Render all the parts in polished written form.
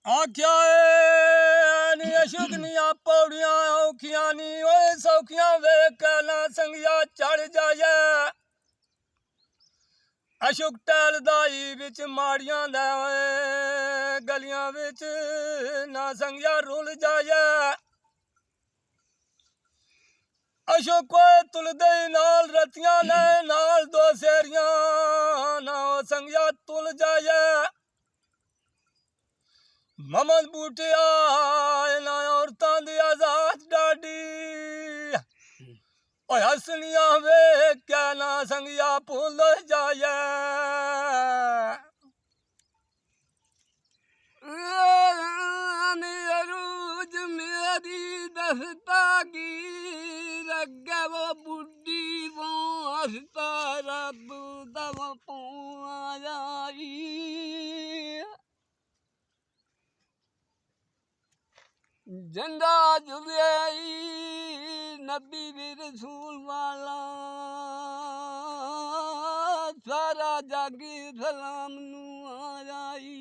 आख्या नी अशुक निया पौड़ियां औखियां नी ओए सौखियां वे कहना संगिया चढ़ जाए अशुक टहलदाई बिच माड़ियां दे गलियां बिच ना संगिया रुल जाए अशोक तुलदे नाल रतियां ने नाल दो सेरियां ना संगिया तुल जाए ममद बूटिया ना औरतां दी आजाद डाडी ओए हसनिया वे क्या ना संगिया भूल जाए अरूज मेरी दस्ता की लगे वो बुढ़ी वो हंसता रब दम आई झंडा जुलियाई नबी भी रसूल वाला सारा जागी सलाम नू आई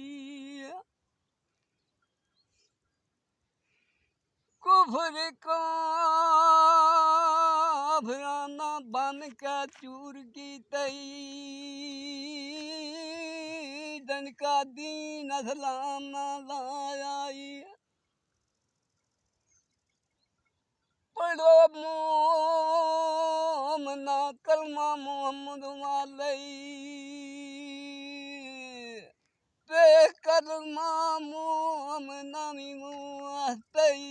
कुफर काफराना बन के चूर की तई दनका दीन असलाम ना लायाई पढ़ो मोमना कलमा मोहम्मद वालई पे कलमा मोमना मी मुआस्तई